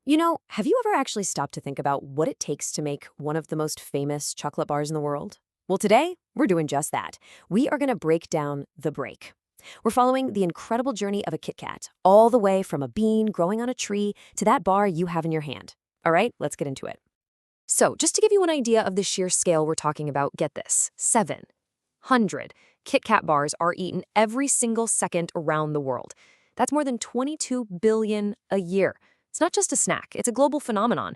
Have you ever actually stopped to think about what it takes to make one of the most famous chocolate bars in the world? Well, today, we're doing just that. We are going to break down the break. We're following the incredible journey of a KitKat, all the way from a bean growing on a tree to that bar you have in your hand. All right, let's get into it. So, just to give you an idea of the sheer scale we're talking about, get this: 700 KitKat bars are eaten every single second around the world. That's more than 22 billion a year. It's not just a snack, it's a global phenomenon.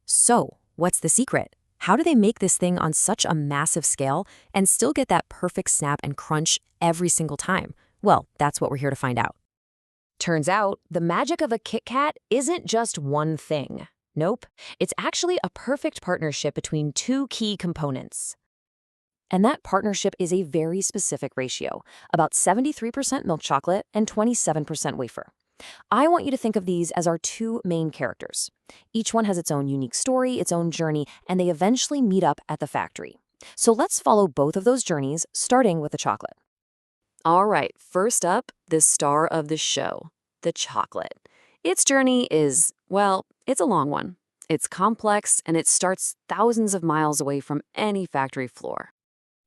So, what's the secret? How do they make this thing on such a massive scale and still get that perfect snap and crunch every single time? Well, that's what we're here to find out. Turns out, the magic of a KitKat isn't just one thing. Nope, it's actually a perfect partnership between two key components. And that partnership is a very specific ratio, about 73% milk chocolate and 27% wafer. I want you to think of these as our two main characters. Each one has its own unique story, its own journey, and they eventually meet up at the factory. So let's follow both of those journeys, starting with the chocolate. All right, first up, the star of the show, the chocolate. Its journey is, well, it's a long one. It's complex, and it starts thousands of miles away from any factory floor.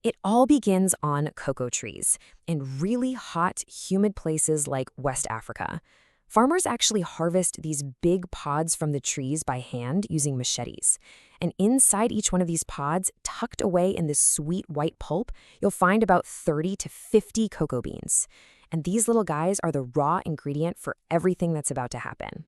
It all begins on cocoa trees in really hot, humid places like West Africa. Farmers actually harvest these big pods from the trees by hand using machetes. And inside each one of these pods, tucked away in this sweet white pulp, you'll find about 30 to 50 cocoa beans. And these little guys are the raw ingredient for everything that's about to happen.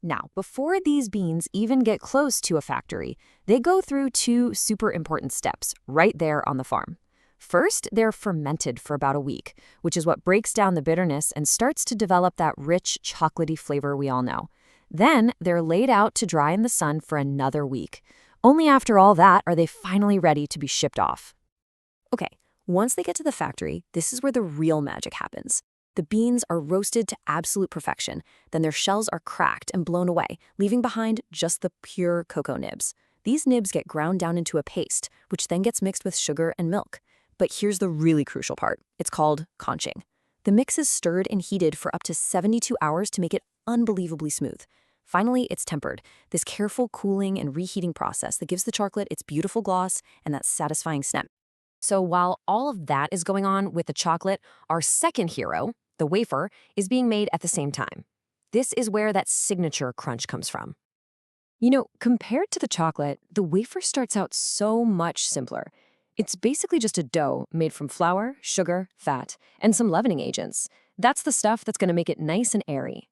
Now, before these beans even get close to a factory, they go through two super important steps right there on the farm. First, they're fermented for about a week, which is what breaks down the bitterness and starts to develop that rich, chocolatey flavor we all know. Then, they're laid out to dry in the sun for another week. Only after all that are they finally ready to be shipped off. Okay, once they get to the factory, this is where the real magic happens. The beans are roasted to absolute perfection, then their shells are cracked and blown away, leaving behind just the pure cocoa nibs. These nibs get ground down into a paste, which then gets mixed with sugar and milk. But here's the really crucial part. It's called conching. The mix is stirred and heated for up to 72 hours to make it unbelievably smooth. Finally, it's tempered, this careful cooling and reheating process that gives the chocolate its beautiful gloss and that satisfying snap. So while all of that is going on with the chocolate, our second hero, the wafer, is being made at the same time. This is where that signature crunch comes from. Compared to the chocolate, the wafer starts out so much simpler. It's basically just a dough made from flour, sugar, fat, and some leavening agents. That's the stuff that's going to make it nice and airy.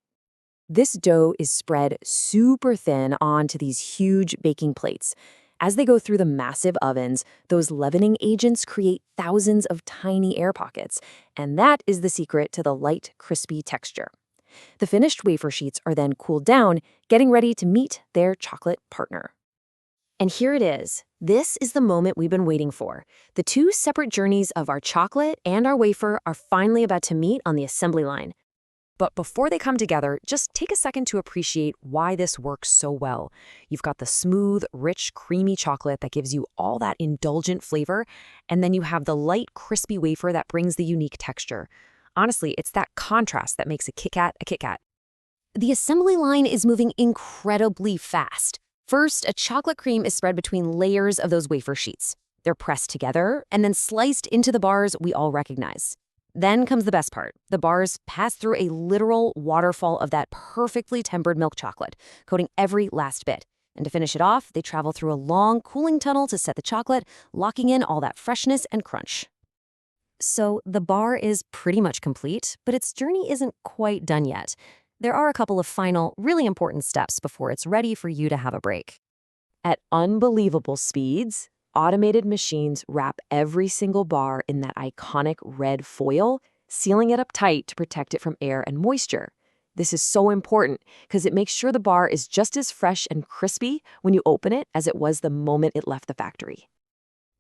This dough is spread super thin onto these huge baking plates. As they go through the massive ovens, those leavening agents create thousands of tiny air pockets, and that is the secret to the light, crispy texture. The finished wafer sheets are then cooled down, getting ready to meet their chocolate partner. And here it is. This is the moment we've been waiting for. The two separate journeys of our chocolate and our wafer are finally about to meet on the assembly line. But before they come together, just take a second to appreciate why this works so well. You've got the smooth, rich, creamy chocolate that gives you all that indulgent flavor, and then you have the light, crispy wafer that brings the unique texture. Honestly, it's that contrast that makes a KitKat a KitKat. The assembly line is moving incredibly fast. First, a chocolate cream is spread between layers of those wafer sheets. They're pressed together and then sliced into the bars we all recognize. Then comes the best part. The bars pass through a literal waterfall of that perfectly tempered milk chocolate, coating every last bit. And to finish it off, they travel through a long cooling tunnel to set the chocolate, locking in all that freshness and crunch. So the bar is pretty much complete, but its journey isn't quite done yet. There are a couple of final, really important steps before it's ready for you to have a break. At unbelievable speeds, automated machines wrap every single bar in that iconic red foil, sealing it up tight to protect it from air and moisture. This is so important because it makes sure the bar is just as fresh and crispy when you open it as it was the moment it left the factory.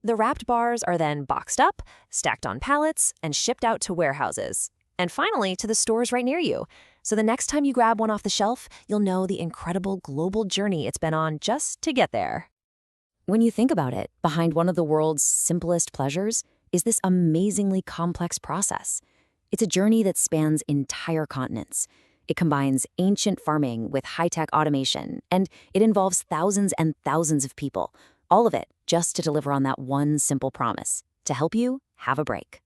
The wrapped bars are then boxed up, stacked on pallets, and shipped out to warehouses. And finally, to the stores right near you. So the next time you grab one off the shelf, you'll know the incredible global journey it's been on just to get there. When you think about it, behind one of the world's simplest pleasures is this amazingly complex process. It's a journey that spans entire continents. It combines ancient farming with high-tech automation, and it involves thousands and thousands of people, all of it just to deliver on that one simple promise: to help you have a break.